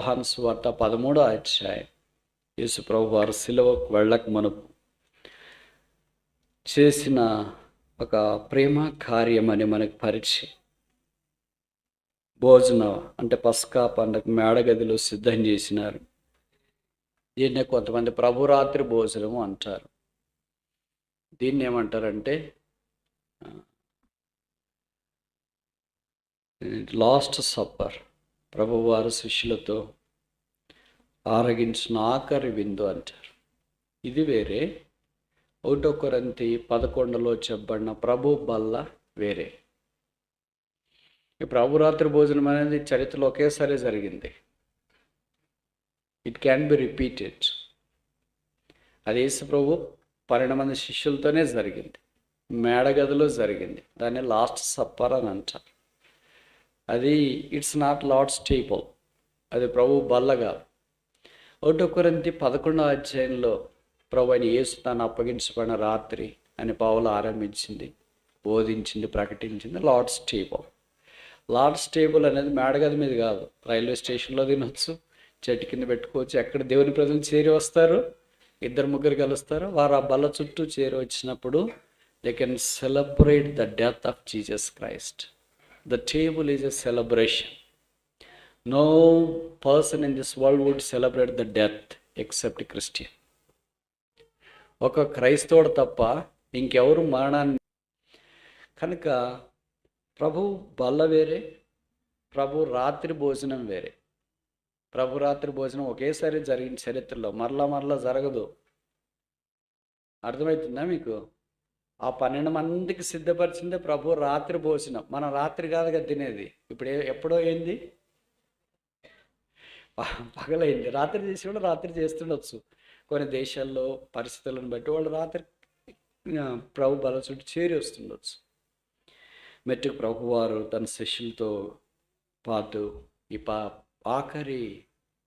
యోహాను సువార్త 13వ అధ్యాయం. యేసు ప్రభు వారు సిలువకు వెళ్ళక మునుపు చేసిన ఒక ప్రేమ కార్యం అని మనకు పరిచయం. భోజనం అంటే పస్కా పండుగ మేడగదిలో సిద్ధం చేసినారు. దీన్నే కొంతమంది ప్రభురాత్రి భోజనము అంటారు. దీన్ని ఏమంటారంటే లాస్ట్ సప్పర్, ప్రభువారు శిష్యులతో ఆరగించిన ఆఖరి విందు అంటారు. ఇది వేరే. 1 కొరింథీ 11లో చెప్పబడిన ప్రభు బల్ల వేరే. ఈ ప్రభురాత్రి భోజనం అనేది చరిత్రలో ఒకేసారి జరిగింది. It can be repeated. అది యేసు ప్రభు 12 మంది శిష్యులతోనే జరిగింది, మేడగదిలో జరిగింది. దాన్ని లాస్ట్ సప్పర్ అని అంటారు. అది ఇట్స్ నాట్ లార్డ్స్ టేబుల్, అది ప్రభు బల్లగా. 1 కొరింథీ 11వ అధ్యాయంలో ప్రభు అయిన యేసు తాను అప్పగించబడిన రాత్రి అని పౌలు ఆరంభించింది, బోధించింది, ప్రకటించింది లార్డ్స్ టేబుల్. లార్డ్స్ టేబుల్ అనేది మేడగది మీద కాదు, రైల్వే స్టేషన్లో తినొచ్చు, చెట్టు కింద పెట్టుకోవచ్చు. ఎక్కడ దేవుని ప్రజలు చేరి వస్తారు, 2-3 కలుస్తారు, వారు ఆ బల్ల చుట్టూ చేరి వచ్చినప్పుడు they can celebrate the death of Jesus Christ. The table is a celebration. No person in this world would celebrate the death except Christian. ఒక క్రైస్తవుడు తప్ప ఇంకెవరు మరణాన్ని. కనుక ప్రభు బల్ల వేరే, ప్రభు రాత్రి భోజనం వేరే. ప్రభు రాత్రి భోజనం ఒకేసారి జరిగిన చరిత్రలో మరలా జరగదు. అర్థమవుతుందా మీకు? ఆ 12 మందికి సిద్ధపరిచిందే ప్రభు రాత్రి భోజనం. మనం రాత్రి కాదుగా తినేది. ఇప్పుడు ఎప్పుడో అయింది, పగలైంది. రాత్రి చేసి కూడా రాత్రి చేస్తుండొచ్చు. కొన్ని దేశాల్లో పరిస్థితులను బట్టి వాళ్ళు రాత్రి ప్రభు బల చుట్టూ చేరి వస్తుండొచ్చు. మెట్టుకు ప్రభువారు తన శిష్యులతో పాటు ఈ ఆఖరి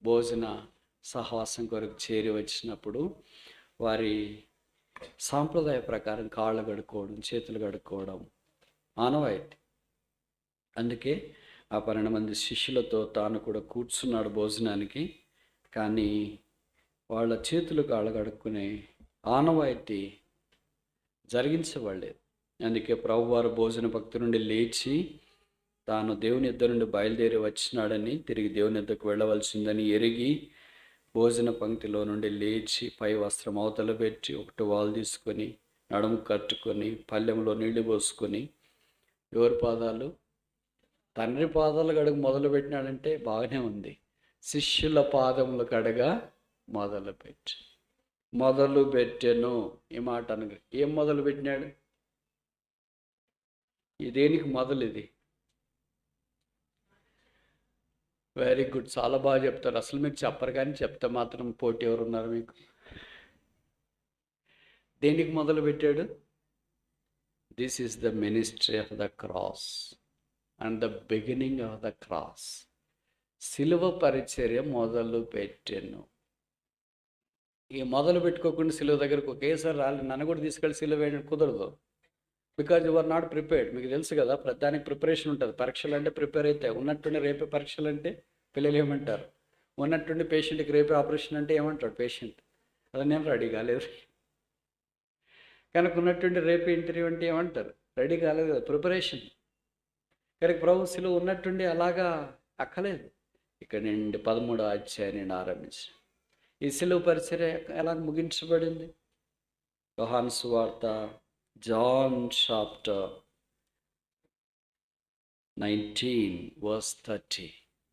భోజన సహవాసం కొరకు చేరి వచ్చినప్పుడు వారి సాంప్రదాయ ప్రకారం కాళ్ళు కడుక్కోవడం, చేతులు కడుక్కోవడం ఆనవాయితీ. అందుకే ఆ 12 మంది శిష్యులతో తాను కూడా కూర్చున్నాడు భోజనానికి. కానీ వాళ్ళ చేతులు కాళ్ళు కడుక్కునే ఆనవాయితీ జరిగించబడలేదు. అందుకే ప్రభువారు భోజన భక్తి నుండి లేచి తాను దేవుని యొద్ద నుండి బయలుదేరి వచ్చినాడని, తిరిగి దేవుని యొద్దకు వెళ్ళవలసిందని ఎరిగి భోజన పంక్తిలో నుండి లేచి పై వస్త్రం అవతల పెట్టి ఒక టువాలు తీసుకొని నడుము కట్టుకొని పళ్ళెంలో నీళ్లు పోసుకొని ఎవరి పాదాలు, తండ్రి పాదాలు కడుగ మొదలు పెట్టినాడంటే బాగానే ఉంది. శిష్యుల పాదములు కడగ మొదలు పెట్టెను. ఈ మాట అనగా ఏం మొదలు పెట్టినాడు? దేనికి మొదలు? ఇది వెరీ గుడ్, చాలా బాగా చెప్తారు. అసలు మీకు చెప్పరు కానీ చెప్తే మాత్రం పోటీ ఎవరు ఉన్నారు మీకు? దేనికి మొదలు పెట్టాడు? This is the ministry of the cross and the beginning of the cross. సిలువ పరిచర్య మొదలు పెట్టాను. ఈ మొదలు పెట్టుకోకుండా సిలువ దగ్గరకు ఒకేసారి రాలి నన్ను కూడా తీసుకెళ్ళి సిలువ వేయడం కుదరదు. Because you are not prepared. మీకు తెలుసు కదా, దానికి ప్రిపరేషన్ ఉంటుంది. పరీక్షలు అంటే ప్రిపేర్ అయితే ఉన్నట్టుండి రేపే పరీక్షలు అంటే పిల్లలు ఏమంటారు? ఉన్నట్టుండి పేషెంట్కి రేపే ఆపరేషన్ అంటే ఏమంటాడు పేషెంట్? అది నేను రెడీ కాలేదు. కనుక ఉన్నట్టుండి రేపే ఇంటర్వ్యూ అంటే ఏమంటారు? రెడీ కాలేదు కదా, ప్రిపరేషన్. కనుక ప్రభు సిలువ ఉన్నట్టుండి అలాగా అక్కలేదు. ఇక్కడ నుండి 13వ అధ్యాయం నుండి ఆరంభించి ఈ సిలువ పరిచర్య ఎలా ముగించబడింది? యోహాను సువార్త జాన్ చాప్టర్ 19 verse 30.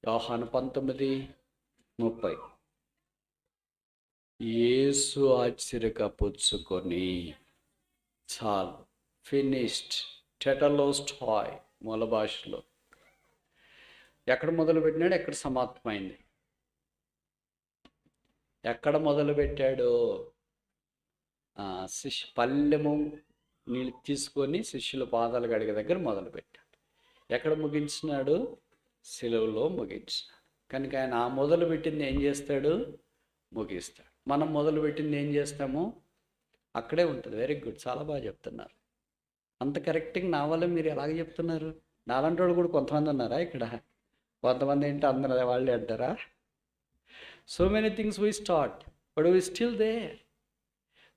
యోహాను 19:30. యేసు ఆశ్చర్యక పుచ్చుకొని చాలు, ఫినిష్డ్, టెటలోస్టాయ్ మూల భాషలో. ఎక్కడ మొదలు పెట్టినాడు? ఎక్కడ సమాప్తమైంది? ఎక్కడ మొదలు పెట్టాడు? పల్లెము నీళ్ళు తీసుకొని శిష్యుల పాదాలు కడిగే దగ్గర మొదలు పెట్టాడు. ఎక్కడ ముగించినాడు? సిలువలో ముగించినాడు. కనుక ఆయన ఆ మొదలు పెట్టింది ఏం చేస్తాడు? ముగిస్తాడు. మనం మొదలు పెట్టింది ఏం చేస్తాము? అక్కడే ఉంటుంది. వెరీ గుడ్, చాలా బాగా చెప్తున్నారు. అంత కరెక్ట్గా నా వల్ల మీరు ఎలాగ చెప్తున్నారు? నాలంటి వాళ్ళు కూడా కొంతమంది ఉన్నారా ఇక్కడ? కొంతమంది ఏంటి అందరూ వాళ్ళే అంటారా? So many things we start but we still there.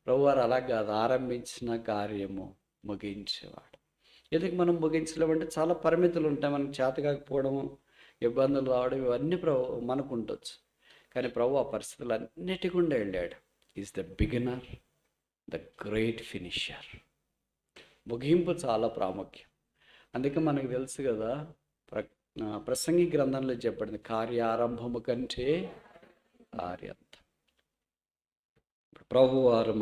ప్రభువారు అలా కాదు, ఆరంభించిన కార్యము ముగించేవాడు. ఎందుకు మనం ముగించలేమంటే చాలా పరిమితులు ఉంటాయి, మనకు చేత కాకపోవడము, ఇబ్బందులు రావడం, ఇవన్నీ మనకు ఉండొచ్చు. కానీ ప్రభు ఆ పరిస్థితులు అన్నిటి గుండా వెళ్ళాడు. Is the beginner, the great finisher. ముగింపు చాలా ప్రాముఖ్యం. అందుకే మనకు తెలుసు కదా, ప్రసంగి గ్రంథంలో చెప్పబడింది, కార్యారంభము కంటే కార్యంతం. ప్రభువారు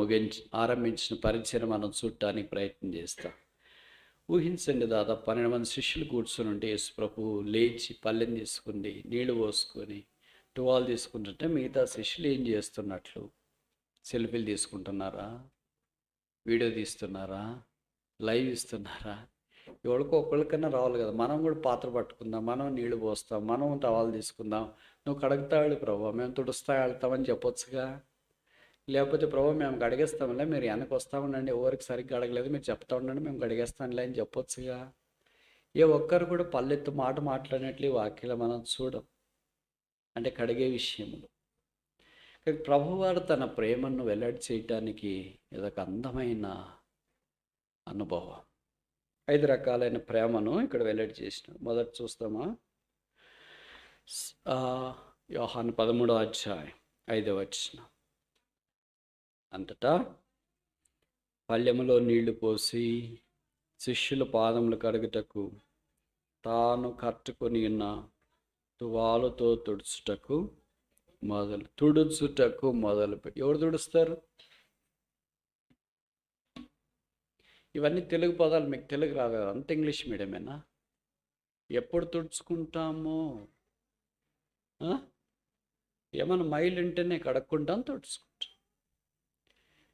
ఆరంభించిన పరిచయం మనం చూడటానికి ప్రయత్నం చేస్తాం. ఊహించండి, దాదాపు 12 మంది శిష్యులు కూర్చొని ఉంటే యేసు ప్రభు లేచి పల్లెం తీసుకుని నీళ్లు పోసుకొని టువాల్ తీసుకుంటుంటే మిగతా శిష్యులు ఏం చేస్తున్నట్లు? సెల్ఫీలు తీసుకుంటున్నారా? వీడియో తీస్తున్నారా? లైవ్ ఇస్తున్నారా? ఎవరికో ఒక్కరికన్నా రావాలి కదా. మనం కూడా పాత్ర పట్టుకుందాం, మనం నీళ్లు పోస్తాం, మనం టవాల్ తీసుకుందాం. నువ్వు కడుగుతాడు ప్రభు, మేము తుడుస్తా వెళ్తామని చెప్పొచ్చుగా. లేకపోతే ప్రభు మేము గడిగేస్తాంలే, మీరు వెనక్కి వస్తూ ఉండండి, ఎవరికి సరిగ్గా అడగలేదు మీరు చెప్తా ఉండండి, మేము గడిగేస్తాంలే అని చెప్పొచ్చుగా. ఏ ఒక్కరు కూడా పల్లెత్తు మాట మాట్లాడినట్లు వాక్యలో మనం చూడం, అంటే కడిగే విషయంలో. కానీ ప్రభువారు తన ప్రేమను వెల్లడి చేయటానికి ఇదొక అందమైన అనుభవం. 5 రకాలైన ప్రేమను ఇక్కడ వెల్లడి చేసిన. మొదటి చూస్తామా, యోహాను 13వ అధ్యాయం 5వ వచనం. అంతటా పళ్ళెములో నీళ్లు పోసి శిష్యుల పాదములు కడుగుటకు తాను కట్టుకొని ఉన్న తువాలుతో తుడుచుటకు మొదలు. ఎవరు తుడుస్తారు? ఇవన్నీ తెలుగు పదాలు, మీకు తెలుగు రాదు కదా, అంత ఇంగ్లీష్ మీడియమేనా? ఎప్పుడు తుడుచుకుంటాము? ఏమన్నా మైలు ఉంటేనే కడుక్కుంటాం, తుడుచుకుంటాం.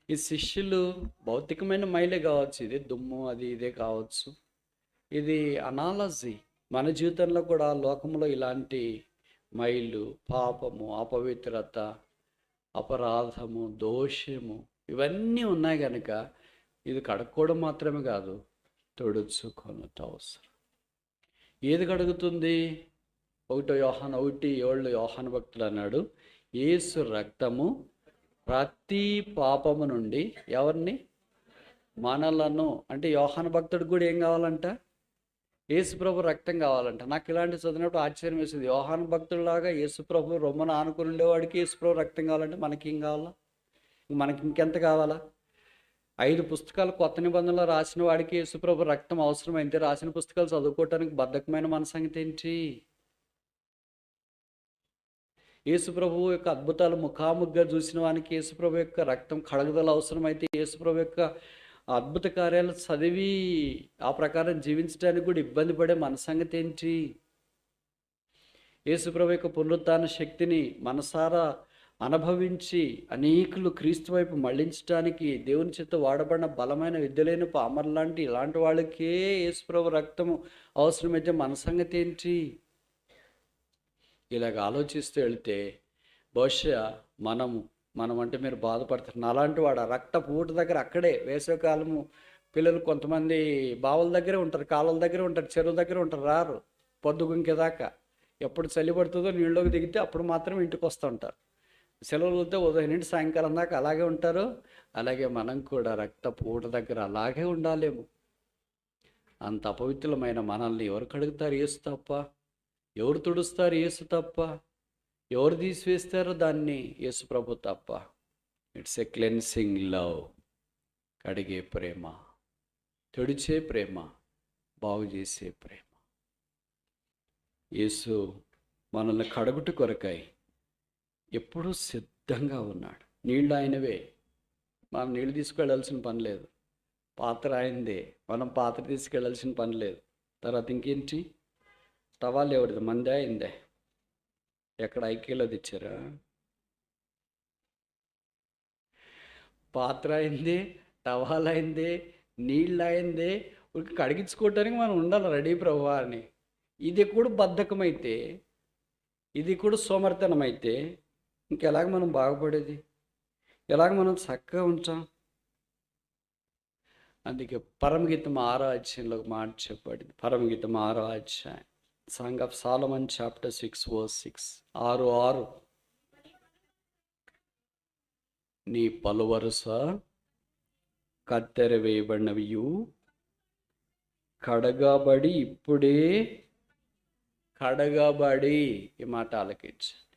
ఈ శిష్యులు భౌతికమైన మైలే కావచ్చు, ఇది దుమ్ము అది ఇదే కావచ్చు. ఇది అనాలజీ. మన జీవితంలో కూడా లోకంలో ఇలాంటి మైలు, పాపము, అపవిత్రత, అపరాధము, దోషము ఇవన్నీ ఉన్నాయి కనుక ఇది కడుక్కోవడం మాత్రమే కాదు, తుడుచుకొనుట అవసరం. ఏది కడుగుతుంది? 1 యోహాను 1:7 యోహాను భక్తుడు అన్నాడు, యేసు రక్తము ప్రతి పాపము నుండి ఎవరిని? మనలను. అంటే యోహాను భక్తుడికి కూడా ఏం కావాలంట? యేసుప్రభు రక్తం కావాలంట. నాకు ఇలాంటి చదివినప్పుడు ఆశ్చర్యం వేసింది. యోహాను భక్తుడిలాగా యేసుప్రభు రొమ్మను ఆనుకుని ఉండేవాడికి యేసుప్రభు రక్తం కావాలంటే మనకేం కావాలా? మనకి ఇంకెంత కావాలా? 5 పుస్తకాలు కొత్త నిబంధనలో రాసిన వాడికి యేసుప్రభు రక్తం అవసరమైతే రాసిన పుస్తకాలు చదువుకోవటానికి బద్ధకమైన మన సంగతి ఏంటి? యేసుప్రభు యొక్క అద్భుతాలు ముఖాముఖిగా చూసిన వానికి యేసుప్రభు యొక్క రక్తం కడగదల అవసరమైతే యేసుప్రభు యొక్క అద్భుత కార్యాలు చదివి ఆ ప్రకారం జీవించడానికి కూడా ఇబ్బంది పడే మన సంగతి ఏంటి? యేసుప్రభు యొక్క పునరుత్థాన శక్తిని మనసారా అనుభవించి అనేకులు క్రీస్తు వైపు మళ్లించడానికి దేవుని చేత వాడబడిన బలమైన విద్యలేని పామర్ ఇలాంటి వాళ్ళకే యేసుప్రభు రక్తము అవసరమైతే మన సంగతి ఏంటి? ఇలాగ ఆలోచిస్తూ వెళ్తే బహుశా మనం అంటే మీరు బాధపడతారు. అలాంటి వాడు ఆ రక్తపు ఊట దగ్గర అక్కడే వేసవికాలము పిల్లలు కొంతమంది బావుల దగ్గరే ఉంటారు, కాలువల దగ్గరే ఉంటారు, చెరువు దగ్గర ఉంటారు, రారు పొద్దుగుంకేదాకా. ఎప్పుడు చలి పడుతుందో నీళ్ళలోకి దిగితే అప్పుడు మాత్రం ఇంటికి వస్తూ ఉంటారు. సెలవులతో ఉదయం నుండి సాయంకాలం దాకా అలాగే ఉంటారు. అలాగే మనం కూడా రక్తపు ఊట దగ్గర అలాగే ఉండాలేమో. అంత అపవిత్రులమైన మనల్ని ఎవరు కడుగుతారు? యేసు తప్ప. ఎవరు తుడుస్తారు? యేసు తప్ప. ఎవరు తీసివేస్తారో దాన్ని? యేసు ప్రభు తప్ప. It's a cleansing love. కడిగే ప్రేమ, తుడిచే ప్రేమ, బాగు చేసే ప్రేమ. యేసు మనల్ని కడుగుట కొరకై ఎప్పుడూ సిద్ధంగా ఉన్నాడు. నీళ్ళు ఆయనవే, మనం నీళ్ళు తీసుకెళ్ళాల్సిన పని లేదు. పాత్ర ఆయనదే, మనం పాత్ర తీసుకెళ్ళాల్సిన పని లేదు. తర్వాత ఇంకేంటి? టవాల్ ఎవరిది? మందే అయిందే. ఎక్కడ ఐక్యలో తెచ్చారా? పాత్ర అయిందే, టవాల్ అయిందే, నీళ్ళు అయిందే. కడిగించుకోవటానికి మనం ఉండాలి రెడీ ప్రభువా అని. ఇది కూడా బద్ధకమైతే, ఇది కూడా సోమర్తనమైతే ఇంకెలాగ మనం బాగుపడేది? ఎలాగ మనం చక్కగా ఉంటాం? అందుకే పరమగీతం 6వ అధ్యాయంలో ఒక మాట చెప్పబడింది. పరమగీతం 6వ అధ్యాయం, song of Solomon chapter 6 verse 6. 6:6. నీ పలువరుస కత్తెర వేయబడినవియు కడగబడి ఇప్పుడే కడగబడి, ఈ మాట ఆలకించండి.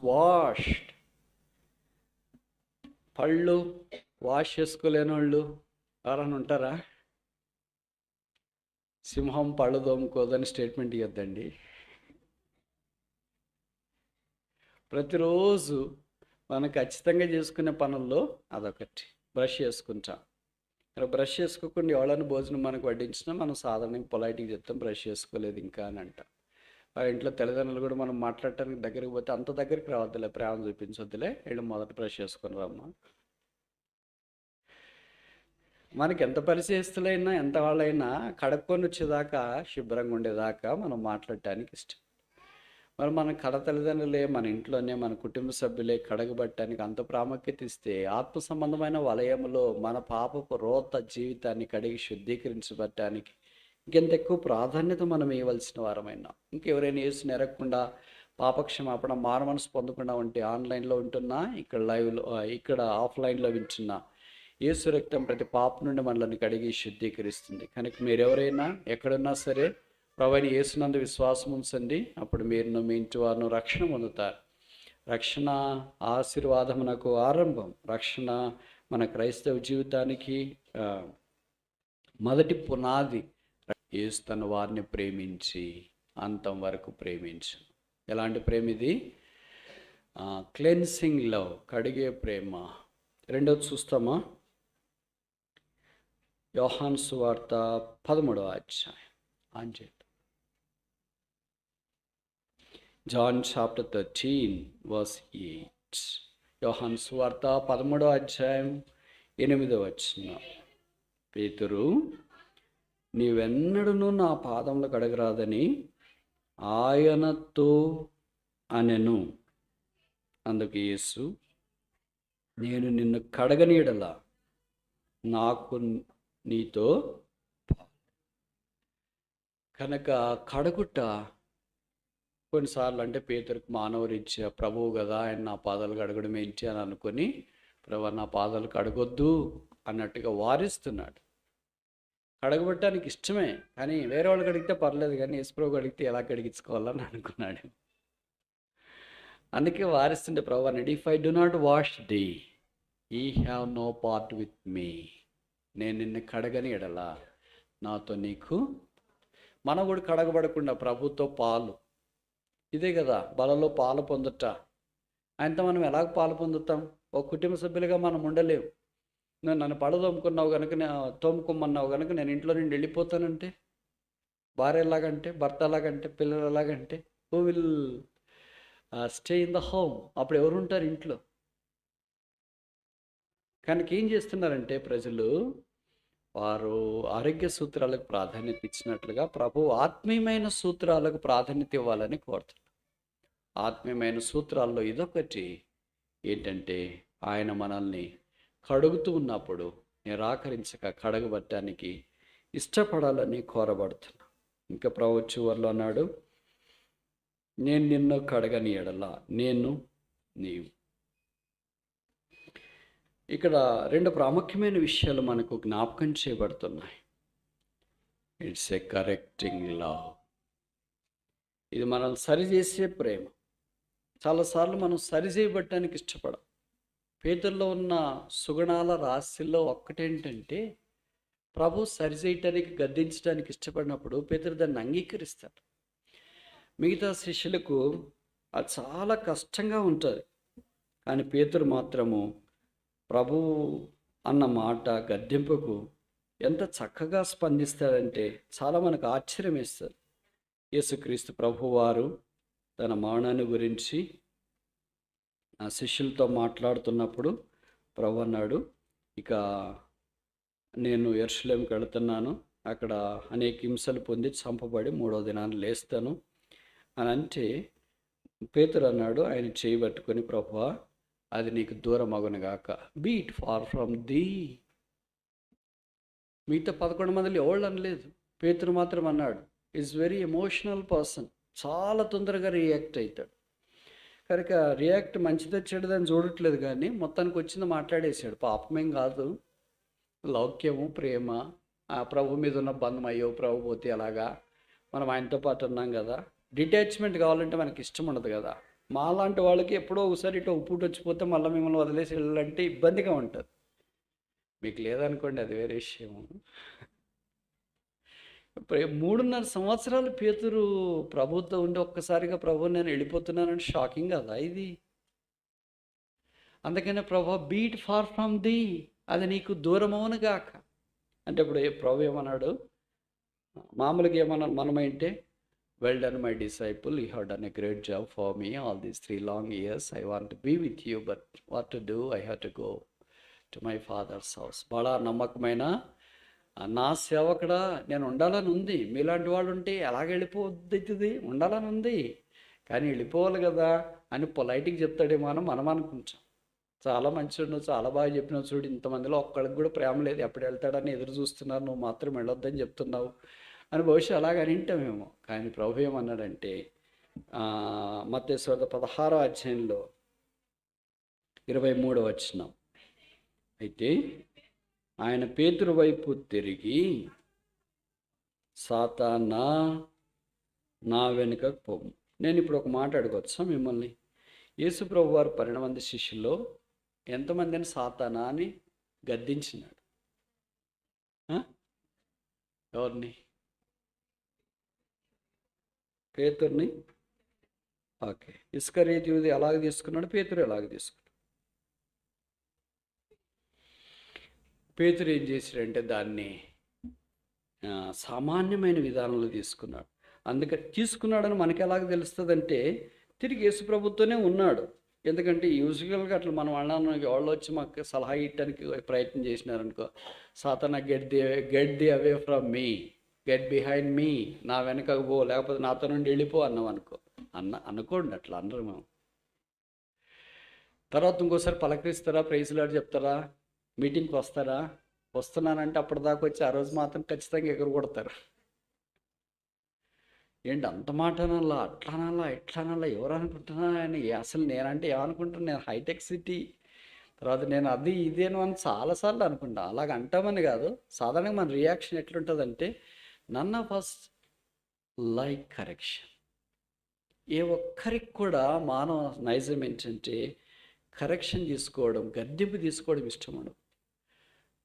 వాష్డ్. పళ్ళు వాష్ చేసుకోలేని వాళ్ళు ఎవరైనా ఉంటారా? సింహం పళ్ళు దోముకోదని స్టేట్మెంట్ ఇవ్వద్దండి. ప్రతిరోజు మనం ఖచ్చితంగా చేసుకునే పనుల్లో అదొకటి. బ్రష్ చేసుకుంటాం. బ్రష్ చేసుకోకుండా ఎవరైనా భోజనం మనకు వడ్డించినా మనం సాధారణంగా పొలైట్గా చెప్తాం బ్రష్ చేసుకోలేదు ఇంకా అని అంటాం. ఆ ఇంట్లో తల్లిదండ్రులు కూడా మనం మాట్లాడటానికి దగ్గరికి పోతే అంత దగ్గరికి రావద్దులే, ప్రేమ చూపించొద్దులే, వీళ్ళు మొదట బ్రష్ చేసుకొని రమ్మా. మనకి ఎంత పరిచయస్తులైనా ఎంత వాళ్ళైనా కడుక్కొని వచ్చేదాకా, శుభ్రంగా ఉండేదాకా మనం మాట్లాడటానికి ఇష్టం. మరి మన కడ తల్లిదండ్రులే, మన ఇంట్లోనే మన కుటుంబ సభ్యులే కడగబట్టడానికి అంత ప్రాముఖ్యత ఇస్తే, ఆత్మ సంబంధమైన వలయంలో మన పాపపు రోత జీవితాన్ని కడిగి శుద్ధీకరించబట్టడానికి ఇంకెంత ఎక్కువ ప్రాధాన్యత మనం ఇవ్వవలసిన వారమైనా. ఇంకెవరైనా యేసుని ఎరగకుండా పాపక్షమాపణ మారు మనసు పొందకుండా ఉంటే ఆన్లైన్లో ఉంటున్నా, ఇక్కడ లైవ్లో, ఇక్కడ ఆఫ్లైన్లో వింటున్నా, యేసు రక్తం ప్రతి పాప నుండి మనల్ని కడిగి శుద్ధీకరిస్తుంది. కనుక మీరెవరైనా ఎక్కడున్నా సరే ప్రభువైన యేసునందు విశ్వాసం ఉంచండి. అప్పుడు మీరు మీ ఇంటి వారిని రక్షణ పొందుతారు. రక్షణ ఆశీర్వాదమునకు ఆరంభం. రక్షణ మన క్రైస్తవ జీవితానికి మొదటి పునాది. యేసు తన వారిని ప్రేమించి అంతం వరకు ప్రేమించు. ఎలాంటి ప్రేమ ఇది? క్లెన్సింగ్ లవ్, కడిగే ప్రేమ. రెండోది చూస్తామా? యోహాను సువార్త 13వ అధ్యాయం. ఆంజేట్ జాన్ చాప్టర్ 13 verse 8. యోహాను సువార్త 13వ అధ్యాయం 8వ వచనం. పేతురు, నీవెన్నడూ నా పాదములు కడగరాదని ఆయనతో అనెను. అందుకు యేసు, నేను నిన్ను కడగనీయడలా నాకు నీతో. కనుక కడగుట కొన్నిసార్లు అంటే పేతురుకు మానవరీత్యా ప్రభువు కదా, ఆయన నా పాదాలు కడగడం ఏంటి అని అనుకొని, ప్రభు నా పాదాలు కడగొద్దు అన్నట్టుగా వారిస్తున్నాడు. కడగబట్టడానికి ఇష్టమే, కానీ వేరే వాళ్ళు కడిగితే పర్లేదు, కానీ యేసుప్రభు కడిగితే ఎలా కడిగించుకోవాలని అనుకున్నాడు. అందుకే వారిస్తుండే ప్రభు అన్నాడు, if I do not wash the యీ have no part with me. నేను నిన్ను కడగని ఎడలా నాతో నీకు. మనం కూడా కడగబడకుండా ప్రభుతో పాలు, ఇదే కదా బలలో పాలు పొందుట. ఆయనతో మనం ఎలాగ పాలు పొందుతాం? ఒక కుటుంబ సభ్యులుగా మనం ఉండలేవు. నేను నన్ను తోముకున్నావు కనుక, తోముకోమన్నావు కనుక నేను ఇంట్లో నుండి వెళ్ళిపోతానంటే, భార్య ఎలాగంటే, భర్త ఎలాగంటే, పిల్లలు ఎలాగంటే, who will stay in the home? అప్పుడు ఎవరు ఉంటారు ఇంట్లో? కనుక ఏం చేస్తున్నారంటే ప్రజలు, వారు ఆరోగ్య సూత్రాలకు ప్రాధాన్యత ఇచ్చినట్లుగా ప్రభు ఆత్మీయమైన సూత్రాలకు ప్రాధాన్యత ఇవ్వాలని కోరుతున్నారు. ఆత్మీయమైన సూత్రాల్లో ఇదొకటి. ఏంటంటే ఆయన మనల్ని కడుగుతూ ఉన్నప్పుడు నిరాకరించక కడగబట్టడానికి ఇష్టపడాలని కోరబడుతున్నా. ఇంకా ప్రభు చివర్లో అన్నాడు, నేను నిన్ను కడగని ఎడలా నేను నీవు. ఇక్కడ రెండు ప్రాముఖ్యమైన విషయాలు మనకు జ్ఞాపకం చేయబడుతున్నాయి. It's a correcting love. ఇది మనల్ని సరిచేసే ప్రేమ. చాలాసార్లు మనం సరిచేయబట్టడానికి ఇష్టపడం. పేతుల్లో ఉన్న సుగుణాల రాశిలో ఒక్కటేంటంటే, ప్రభు సరిచేయటానికి, గద్దించడానికి ఇష్టపడినప్పుడు పేతురు దాన్ని అంగీకరిస్తాడు. మిగతా శిష్యులకు అది చాలా కష్టంగా ఉంటుంది. కానీ పేతురు మాత్రము ప్రభు అన్న మాట గద్దింపుకు ఎంత చక్కగా స్పందిస్తాడంటే చాలా మనకు ఆశ్చర్యం వేస్తుంది. యేసుక్రీస్తు ప్రభువారు తన మరణాన్ని గురించి ఆ శిష్యులతో మాట్లాడుతున్నప్పుడు ప్రభు అన్నాడు, ఇక నేను యెరూషలేముకి వెళుతున్నాను, అక్కడ అనేక హింసలు పొంది చంపబడి 3వ దినాన్ని లేస్తాను అని అంటే, పేతురు అన్నాడు ఆయన చేయబట్టుకొని, ప్రభువా అది నీకు దూరం అగునుగాక, బీ ఇట్ ఫార్ ఫ్రమ్ దీ. మిగతా 11 మందిలో ఎవళ్ళు అనలేదు, పేతురు మాత్రం అన్నాడు. ఈజ్ వెరీ ఎమోషనల్ పర్సన్, చాలా తొందరగా రియాక్ట్ అవుతాడు. కనుక రియాక్ట్ మంచిదో చెడుదని చూడట్లేదు, కానీ మొత్తానికి వచ్చింది మాట్లాడేశాడు. పాపమేం కాదు, లౌక్యము, ప్రేమ, ఆ ప్రభు మీద ఉన్న బంధం. అయ్యో ప్రభు పోతే అలాగా, మనం ఆయనతో పాటు ఉన్నాం కదా. డిటాచ్మెంట్ కావాలంటే మనకి ఇష్టం ఉండదు కదా. మాలాంటి వాళ్ళకి ఎప్పుడో ఒకసారి ఇటు ఉప్పుట వచ్చిపోతే మళ్ళీ మిమ్మల్ని వదిలేసి వెళ్ళాలంటే ఇబ్బందిగా ఉంటుంది. మీకు లేదనుకోండి, అది వేరే విషయము. 3.5 సంవత్సరాలు పేతురు ప్రభుతో ఉండి ఒక్కసారిగా ప్రభు నేను వెళ్ళిపోతున్నానని షాకింగ్ కదా ఇది. అందుకనే ప్రభు బీట్ ఫార్ ఫ్రమ్ ది, అది నీకు దూరమవును గాక అంటే ఇప్పుడు ప్రభు ఏమన్నాడు, మామూలుగా ఏమన్నా మనమైంటే, well done my disciple, you have done a great job for me all these 3 long years. I want to be with you, but what to do, I have to go to my father's house. బడా నమ్మకమైన నా సేవకుడా, నేను ఉండాలని ఉంది. మీలాంటి వాళ్ళు ఉంటే ఎలాగ వెళ్ళిపోద్ది, ఉండాలని ఉంది, కానీ వెళ్ళిపోవాలి కదా అని పొలైట్గా చెప్తాడేమో అని మనం అనుకుంటాం. చాలా మంచివాడు, నువ్వు చాలా బాగా చెప్పినావు చూడు, ఇంతమందిలో ఒక్కడికి కూడా ప్రేమ లేదు, ఎప్పుడు వెళ్తాడని ఎదురు చూస్తున్నారు, నువ్వు మాత్రం వెళ్ళొద్దని చెప్తున్నావు అని బహుశా అలాగ అనింటామేమో. కానీ ప్రభు ఏమన్నాడంటే, మత్తయి సువార్త 16వ అధ్యాయంలో 23వ వచనం, అయితే ఆయన పేతురు వైపు తిరిగి, సాతానా నా వెనుకకు పోము. నేను ఇప్పుడు ఒక మాట అడగొచ్చా మిమ్మల్ని? యేసు ప్రభు వారు 12 మంది శిష్యుల్లో ఎంతమందిని సాతానా అని గద్దించినాడు? ఎవరిని? పేతుర్ని. ఓకే, ఇస్కరియోతు యూదా ఎలాగ తీసుకున్నాడు, పేతురు ఎలాగ తీసుకున్నాడు? పేతురు ఏం చేశాడంటే దాన్ని సామాన్యమైన విధానంలో తీసుకున్నాడు. అందుకని తీసుకున్నాడని మనకి ఎలాగ తెలుస్తుందంటే, తిరిగి యేసు ప్రభుతోనే ఉన్నాడు. ఎందుకంటే యూజువల్గా అట్లా మనం వాళ్ళకి వాళ్ళు వచ్చి మాకు సలహా ఇవ్వడానికి ప్రయత్నం చేసినారనుకో, సాతానా get thee away from me, get behind me, నా వెనకకు పో, లేకపోతే నాతో నుండి వెళ్ళిపో అన్నాం అనుకో. అనుకోండి, అట్లా అనరు మేము. తర్వాత ఇంకోసారి పలకరిస్తారా, ప్రైజ్లాడు చెప్తారా, మీటింగ్కి వస్తారా, వస్తున్నానంటే అప్పటిదాకా వచ్చి ఆ రోజు మాత్రం ఖచ్చితంగా ఎగురు కొడతారు. ఏంటి అంత మాట అనాలా, అట్లా అనాలా, ఎట్లా అనాలా, ఎవరు అనుకుంటున్నా అని. అసలు నేనంటే ఏమనుకుంటున్నా, నేను హైటెక్ సిటీ, తర్వాత నేను అది ఇదేను అని చాలాసార్లు అనుకుంటా. అలాగ అంటామని కాదు, సాధారణంగా మన రియాక్షన్ ఎట్లుంటుందంటే, none of us like correction. ఏ ఒక్కరికి కూడా మానవ నైజం ఏంటంటే కరెక్షన్ తీసుకోవడం, గద్దెంపు తీసుకోవడం ఇష్టం ఉండదు.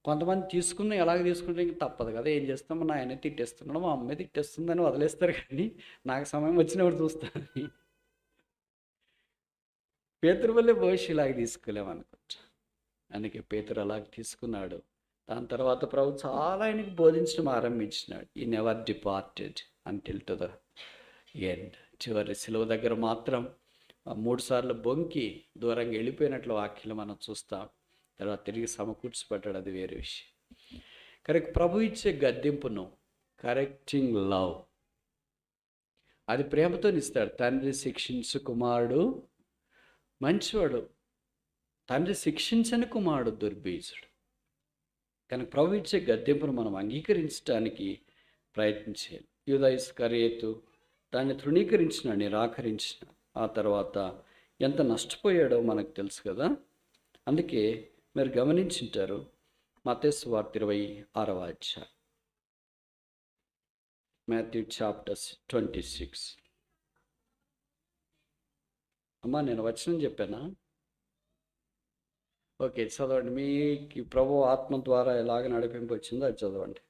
కొంతమంది తీసుకున్న ఎలాగ తీసుకుంటే ఇంక తప్పదు కదా, ఏం చేస్తామో, నా ఆయన తిట్టేస్తున్నాడు, మా అమ్మాయి తిట్టేస్తుందని వదిలేస్తారు, కానీ నాకు సమయం వచ్చినప్పుడు చూస్తాను. పేతురు వల్లే భవిష్య ఇలాగ తీసుకోలేమనుకుంటా. అందుకే పేతురు అలాగ తీసుకున్నాడు. దాని తర్వాత ప్రభు చాలా ఆయనకి బోధించడం ఆరంభించినాడు. ఈ never departed until to the end. చివరి సిలువ దగ్గర మాత్రం 3 సార్లు బొంకి దూరంగా వెళ్ళిపోయినట్లు వాక్యాలు మనం చూస్తాం. తర్వాత తిరిగి సమకూర్చిపడ్డాడు, అది వేరే విషయం. కరెక్ట్, ప్రభు ఇచ్చే గద్దింపును, కరెక్టింగ్ లవ్, అది ప్రేమతో ఇస్తాడు. తండ్రి శిక్షించు కుమారుడు మంచివాడు, తండ్రి శిక్షించని కుమారుడు దుర్బీజుడు. కనుక ప్రభు ఇచ్చే గద్దింపును మనం అంగీకరించడానికి ప్రయత్నించాలి. యూదా ఇస్కరియోతు దాన్ని తృణీకరించిన, నిరాకరించిన, ఆ తర్వాత ఎంత నష్టపోయాడో మనకు తెలుసు కదా. అందుకే మీరు గమనించుంటారు, మత్తయి సువార్త 26వ అధ్యాయం, మాథ్యూ చాప్టర్ 26. అమ్మా నేను వచనం చెప్పానా? ఓకే, చదవండి. మీకు ప్రభు ఆత్మ ద్వారా ఎలాగ నడిపింపు వచ్చిందో అది చదవండి.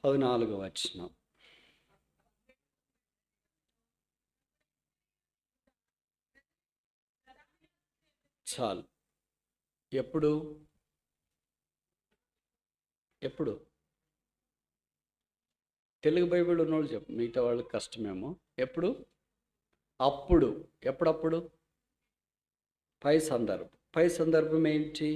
14వ వచనం. చాలు. ఎప్పుడు తెలుగు బైబిల్ ఉన్నోళ్ళు చెప్పు, మిగతా వాళ్ళకి కష్టమేమో. అప్పుడు ఎప్పుడప్పుడు పై సందర్భం ఏంటి?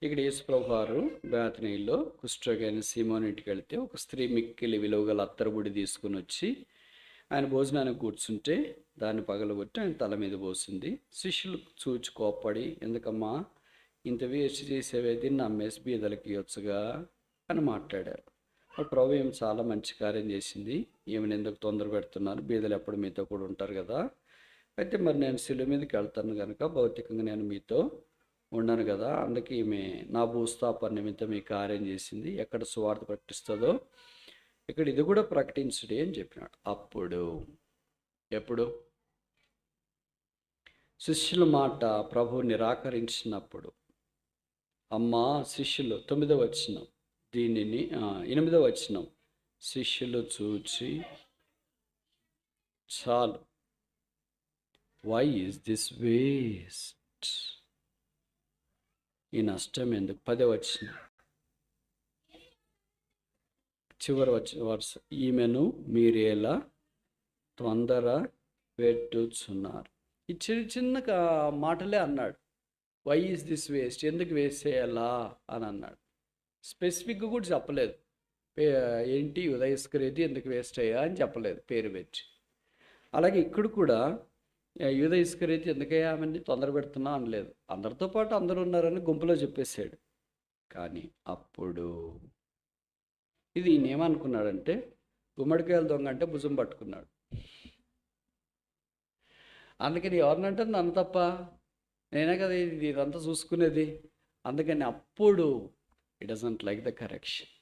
ఇక్కడ యేసుప్రభు వారు బేతనీలో కుష్ఠరోగి అయిన సీమోను ఇంటికి వెళితే ఒక స్త్రీ మిక్కిలి విలువగల అత్తరుబుడి తీసుకుని వచ్చి ఆయన భోజనానికి కూర్చుంటే దాన్ని పగలగొట్టి ఆయన తల మీద పోసింది. శిష్యులు చూచి కోప్పడి, ఎందుకమ్మా ఇంత వేస్ట్ చేసేవే, దీన్ని అమ్మేసి బీదలకి ఇవ్వచ్చుగా అని మాట్లాడారు. ప్రభు ఏం చాలా మంచి కార్యం చేసింది, ఈమెను ఎందుకు తొందర పెడుతున్నారు, బీదలు ఎప్పుడు మీతో కూడా ఉంటారు కదా, అయితే మరి నేను శిలువ మీదకి వెళ్తాను కనుక భౌతికంగా నేను మీతో ఉండను కదా, అందుకే ఈమె నా భూస్థాపన నిమిత్తం ఈ కార్యం చేసింది, ఎక్కడ సువార్త ప్రకటిస్తుందో ఇక్కడ ఇది కూడా ప్రకటించుడి అని చెప్పినాడు. అప్పుడు ఎప్పుడు శిష్యుల మాట ప్రభు నిరాకరించినప్పుడు, అమ్మా శిష్యులు 9వ వచనం, దీనిని 8వ వచనం, శిష్యులు చూచి చాలు, వై ఈజ్ దిస్ వేస్ట్, ఈ నష్టం ఎందుకు. 10వ వచనం చివరి వరుస, ఈమెను మీరేలా తొందర పెట్టుచున్నారు. ఈ చిన్న చిన్న మాటలే అన్నాడు. వై ఈజ్ దిస్ వేస్ట్, ఎందుకు వేస్ట్ చేయాలా అని అన్నాడు. స్పెసిఫిక్గా కూడా చెప్పలేదు, ఏంటి యూదా ఇస్కరియోతు ఎందుకు వేస్ట్ అయ్యా అని చెప్పలేదు పేరు పెట్టి. అలాగే ఇక్కడ కూడా యూదా ఇస్కరియోతు ఎందుకయ్యా ఆమెని తొందర పెడుతున్నా అనలేదు, అందరితో పాటు అందరూ ఉన్నారని గుంపులో చెప్పేశాడు. కానీ అప్పుడు ఇది ఈయన ఏమనుకున్నాడంటే, గుమ్మడికాయల దొంగ అంటే భుజం పట్టుకున్నాడు. అందుకని ఎవరినంటే నన్ను తప్ప, నేనే కదా ఇదంతా చూసుకునేది. అందుకని అప్పుడు it doesn't like the correction,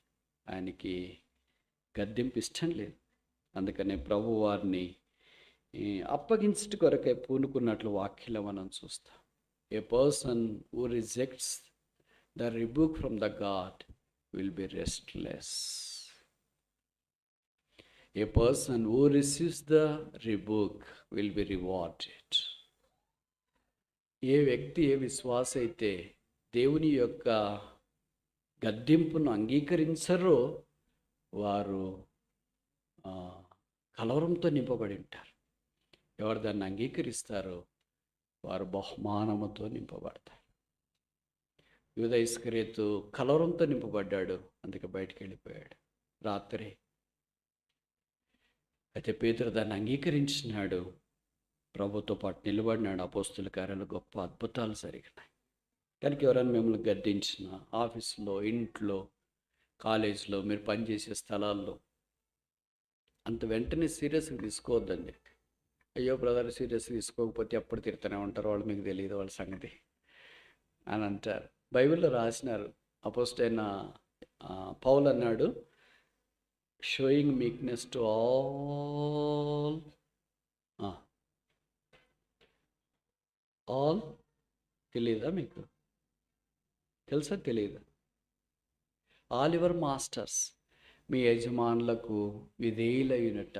ఆయనకి గద్దెంపు ఇష్టం లేదు. అందుకని ప్రభు వారిని అప్పగించట కొరకై పూనుకున్నట్లు వాక్యంలో మనం చూస్తాం. A person who rejects the rebuke from the God will be restless. A person who receives the rebuke will be rewarded. ఏ వ్యక్తి, ఏ విశ్వాస అయితే దేవుని యొక్క గద్దింపును అంగీకరించరో వారు కలవరంతో నింపబడి ఉంటారు. ఎవరు దాన్ని అంగీకరిస్తారో వారు బహుమానముతో నింపబడతారు. యూదా ఇస్కరియోతు కలవరంతో నింపబడ్డాడు, అందుకే బయటికి వెళ్ళిపోయాడు రాత్రి. అయితే పేతురు దాన్ని అంగీకరించినాడు, ప్రభుతో పాటు నిలబడినాడు. అపోస్తుల కార్యాలు గొప్ప అద్భుతాలు జరిగినాయి. కనుక ఎవరైనా మిమ్మల్ని గద్దించిన, ఆఫీసులో, ఇంట్లో, కాలేజీలో, మీరు పనిచేసే స్థలాల్లో అంత వెంటనే సీరియస్గా తీసుకోవద్దండి. అయ్యో బ్రదర్ సీరియస్గా తీసుకోకపోతే ఎప్పుడు తిడుతూనే ఉంటారు, వాళ్ళు మీకు తెలియదు వాళ్ళ సంగతి అని అంటారు. బైబిల్లో రాసినారు, అపోస్తలైన పౌలు అన్నాడు, షోయింగ్ మీక్నెస్ టు ఆల్ తెలీదా మీకు? తెలుసా తెలియదా? ఆల్ యువర్ మాస్టర్స్, మీ యజమానులకు విధేయులైనట.